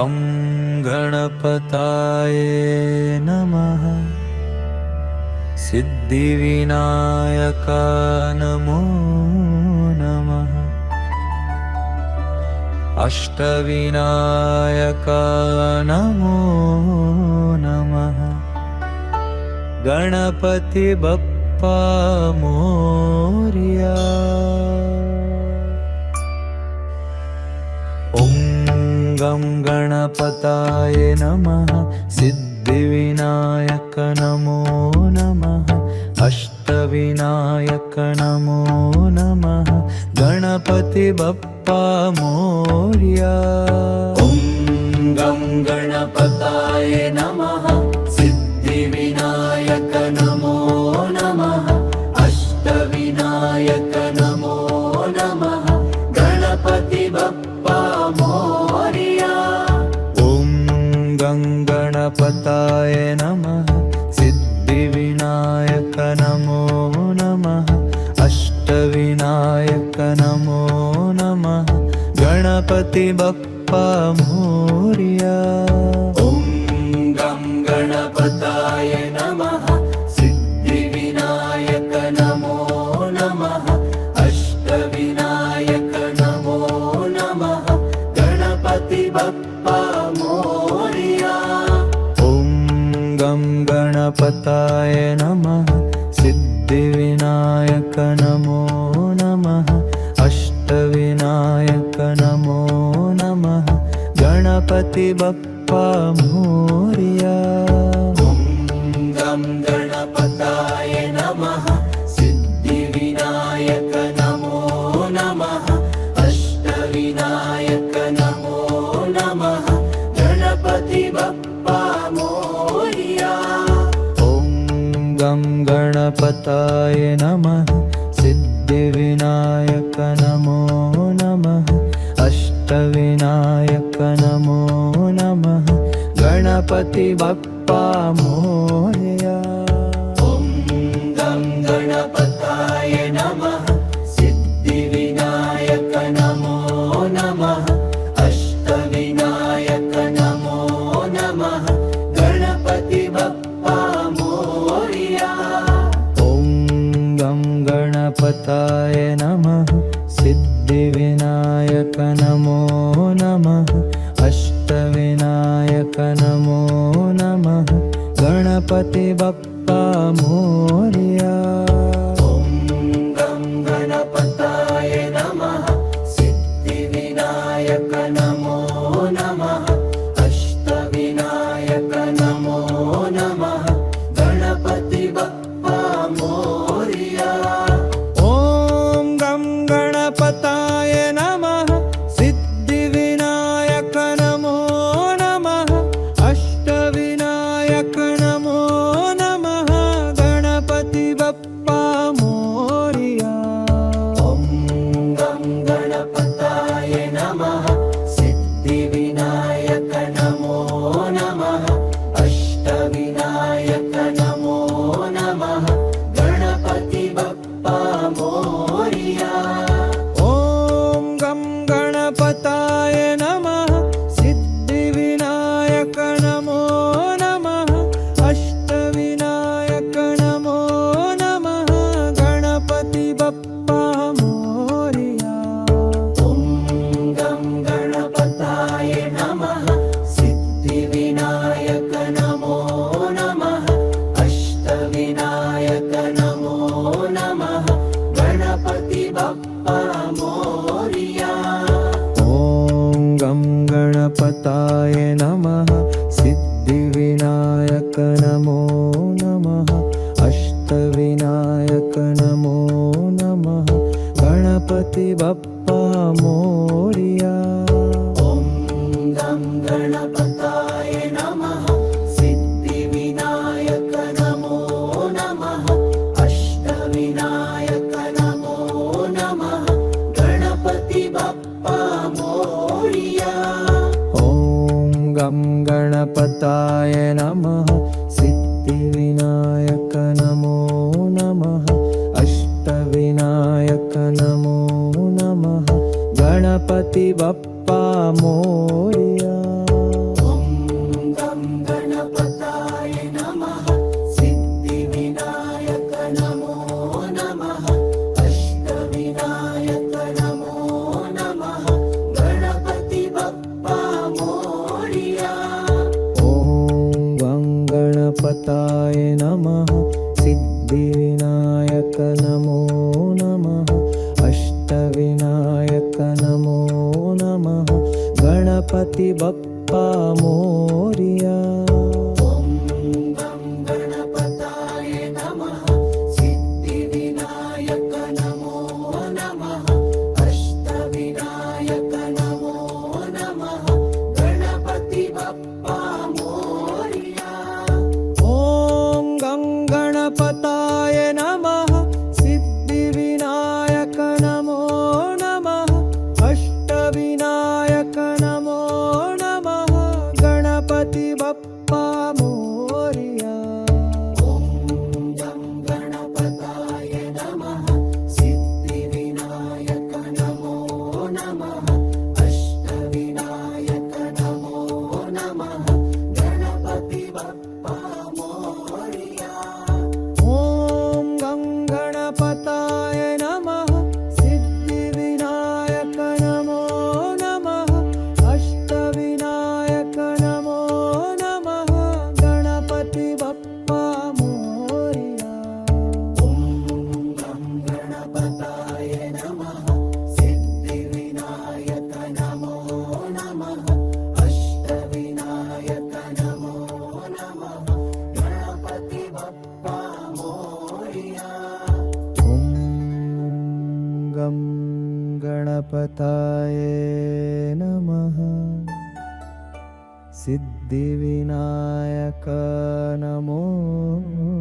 गं गणपताय नमः। सिद्धिविनायका नमो नमः। अष्टविनायका नमो नमः। गणपति बप्पा मोरया। ॐ गं गणपताय नमः। सिद्धिविनायक नमो नमः। अष्टविनायक नमो नमः। गणपति बप्पा मोरया। ॐ गं गणपताय नमः। सिद्धिविनायक नमो नमः। अष्टविनायक नमो नमः। गणपति बप्पा मोरया। ॐ गं गणपताय नमः। सिद्धिविनायक नमो नमः। अष्टविनायक नमो नमः। गणपति बप्पा मोरया। ॐ गं गणपताय नमः। सिद्धिविनायक नमो नमः। अष्टविनायक नमो नमः। गणपति बप्पा मोरया। ॐ गं गणपताय नमः। सिद्धिविनायक नमो नमः। अष्टविनायक नमो नमः। गणपति बप्पा मोरया। ॐ गं गणपताय नमः। सिद्धिविनायक नमो नमः। अष्टविनायक नमो नमः। गणपति बप्पा मोरया। ॐ गं गणपताय नमः। सिद्धिविनायक नमो नमः। अष्टविनायक नमो नमः। गणपति बप्पा मोरया। ॐ गं गणपताय नमः। सिद्धिविनायक नमो नमः। अष्टविनायक नमो नमः। गणपति बप्पा मोरया। ॐ गं गणपताय नमः। सिद्धिविनायक नमो नमः। अष्टविनायक नमो नमः। गणपति बप्पा मोरया। ॐ गं गणपताय नमः। सिद्धिविनायक नमो नमः। अष्टविनायक नमो नमः। गणपति बप्पा मोरया। ॐ गं गणपताय नमः। सिद्धिविनायक नमो नमः। अष्टविनायक नमो नमः। गणपति बप्पा मोरया। ॐ गं गणपताय नमः। सिद्धिविनायक नमो नमः। अष्टविनायक नमो नमः। गणपति बप्पा मोरया। ॐ गं गणपताय नमः। सिद्धिविनायक नमो नमः। अष्टविनायक नमो नमः। गणपति बप्पा मोरया। ॐ गं गणपताय नमः। सिद्धिविनायक नमो नमः। अष्टविनायक नमो नमः। गणपति बप्पा मोरया। ॐ गं गणपताय नमः। सिद्धिविनायक नमो नमः। अष्टविनायक नमो नमः। गणपति बप्पा मोरया। ॐ गं गणपताय नमः। सिद्धिविनायक नमो नमः। अष्टविनायक नमो नमः। गणपति बप्पा मोरया। ॐ गं गणपताय नमः। सिद्धिविनायक नमो नमः। अष्टविनायक नमो नमः। गणपति बप्पा मोरया। बप्पा मोरिया। ॐ गं गणपताय नमः सिद्धिविनायक नमो नमः अष्टविनायक नमो नमः गणपति बप्पा मोरिया। ॐ गं गणपताय नमः सिद्धिविनायक नमो नमः अष्टविनायक नमो नमः गणपति बप्पा मोरिया। ॐ गं गणपताय नमः सिद्धिविनायक नमो नमः अष्टविनायक नमो नमः गणपति बप्पा मोरिया। ॐ गं गणपताय नमः सिद्धिविनायक नमो नमः अष्टविनायक नमो नमः गणपति बप्पा मोरिया। ॐ गं गणपताय नमः सिद्धिविनायक नमो नमः अष्टविनायक नमो नमः गणपति बप्पा मोरिया। ॐ गं गणपताय नमः सिद्धिविनायक नमो नमः।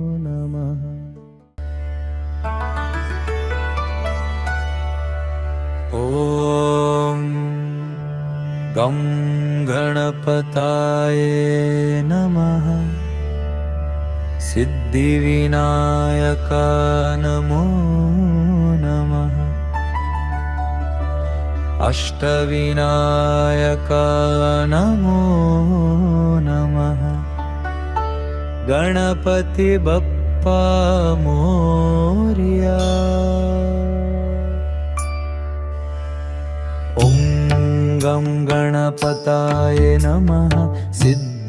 ॐ गं गणपताय नमः सिद्धिविनायक नमो नमः अष्टविनायक नमो नमः गणपति बप्पा मोरिया। ॐ गं गणपताय नमः सिद्धिविनायक नमो नमः अष्टविनायक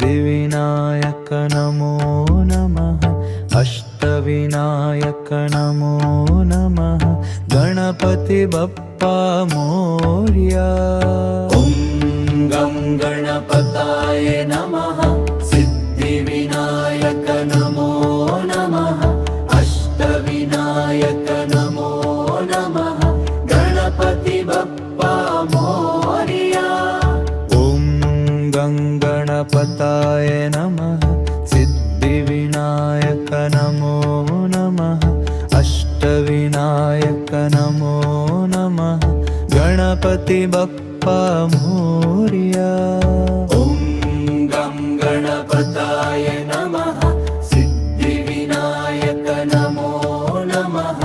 नमो नमः गणपति बप्पा मोरिया। ॐ गं गणपताय नमः सिद्धिविनायक नमो नमः अष्टविनायक नमो नमः गणपति बप्पा मोरिया। ॐ गं गणपताय नमः सिद्धिविनायक नमो नमः अष्टविनायक नमो नमः गणपति बप्पा मोरिया। ॐ गं गणपताय नमः सिद्धिविनायक नमो नमः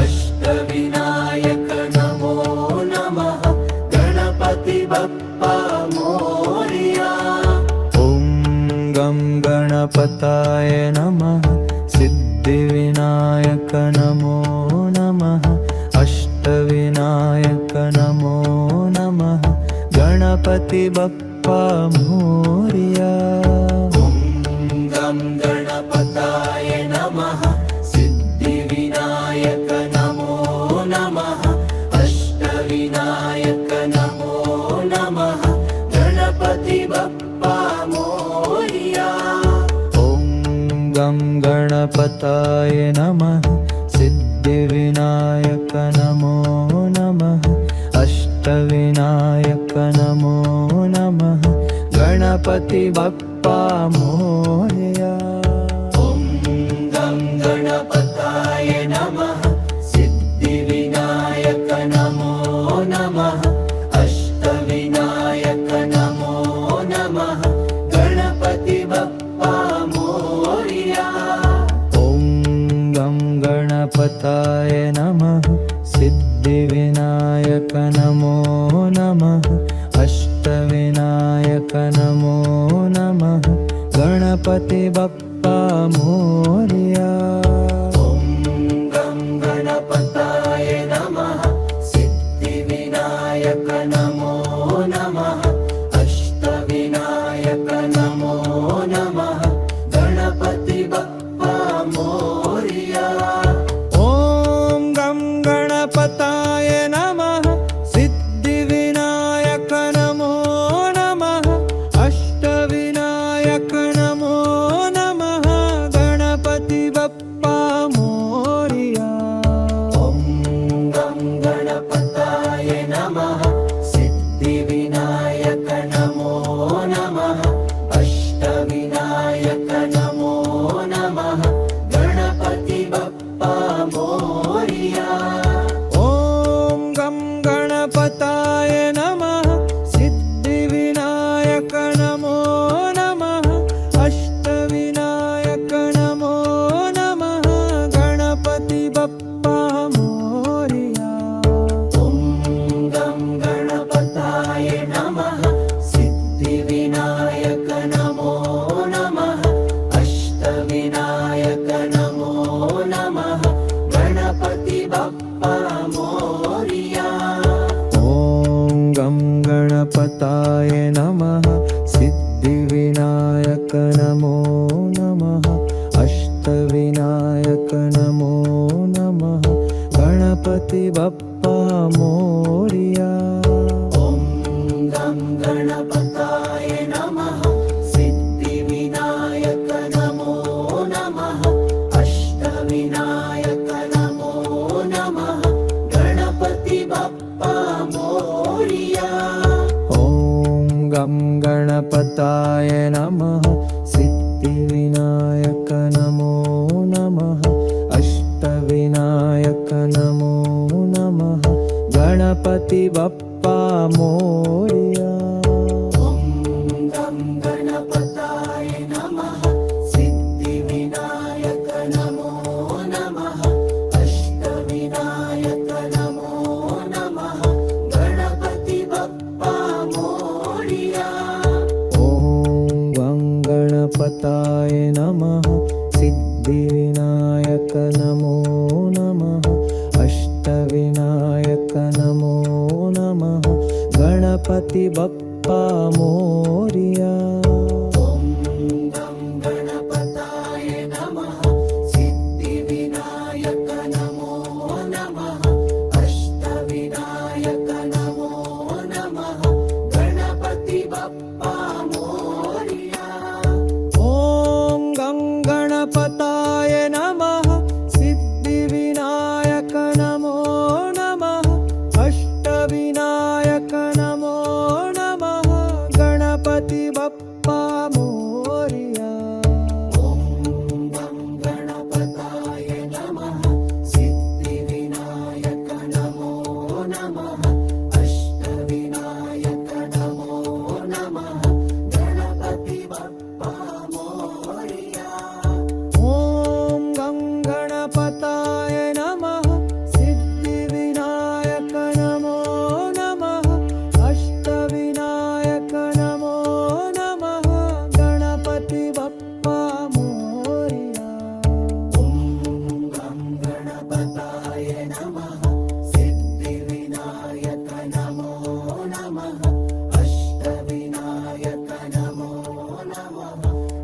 अष्टविनायक नमो नमः गणपति बप्पा मोरिया। ॐ गं गणपताय नमः सिद्धिविनायक नमो नमः अष्टविनायक नमो नमः गणपति बप्पा मोरिया। ॐ गं गणपताय नमः सिद्धिविनायक नमो नमः अष्टविनायक नमो नमः गणपति बप्पा मोरिया। ॐ गं गणपताय नमः सिद्धिविनायक नमो नमः अष्टविनायक नमो नमः गणपति बप्पा मोरिया। ॐ गं गणपताय नमः सिद्धिविनायक नमो नमः अष्टविनायक नमो नमः गणपति बप्पा मोरिया। ॐ गं गणपताय नमः बप्पा मोरिया। ॐ गं गणपताय नमः सिद्धिविनायक नमो नमः अष्टविनायक नमो नमः गणपति बप्पा मोरिया। ॐ गं गणपताय नमः सिद्धिविनायक नमो नमः अष्टविनायक नमो नमः गणपति बप्पा मोरिया। ॐ गं गणपताय नमः सिद्धिविनायक नमो नमः अष्टविनायक नमो नमः गणपति बप्पा मोरिया। ॐ गं गणपताय नमः सिद्धिविनायक नमो नमः अष्टविनायक नमो नमः गणपति बप्पा मोरिया। ॐ गं गणपताय नमः सिद्धिविनायक नमो नमः अष्टविनायक नमो नमः गणपति बप्पा मोरिया। ॐ गं गणपताय नमः सिद्धिविनायक नमो नमः अष्टविनायक नमो नमः गणपति बप्पा मोरिया। ॐ गं गणपताय नमः सिद्धिविनायक नमो नमः अष्टविनायक नमो नमः गणपति बप्पा मोरिया। ॐ गं गणपताय नमः सिद्धिविनायक नमो नमः अष्टविनायक नमो नमः गणपति बप्पा मोरिया। ॐ गं गणपताय नमः सिद्धिविनायक नमो नमः अष्टविनायक नमो नमः गणपति बप्पा मोरिया। ॐ गं गणपताय नमः सिद्धिविनायक नमो नमः अष्टविनायक नमो नमः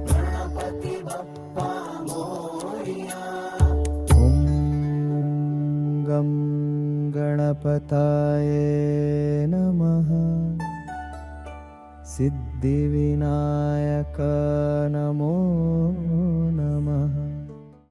गणपति बप्पा मोरिया। ॐ गं गणपताय नमः सिद्धिविनायक नमो नमः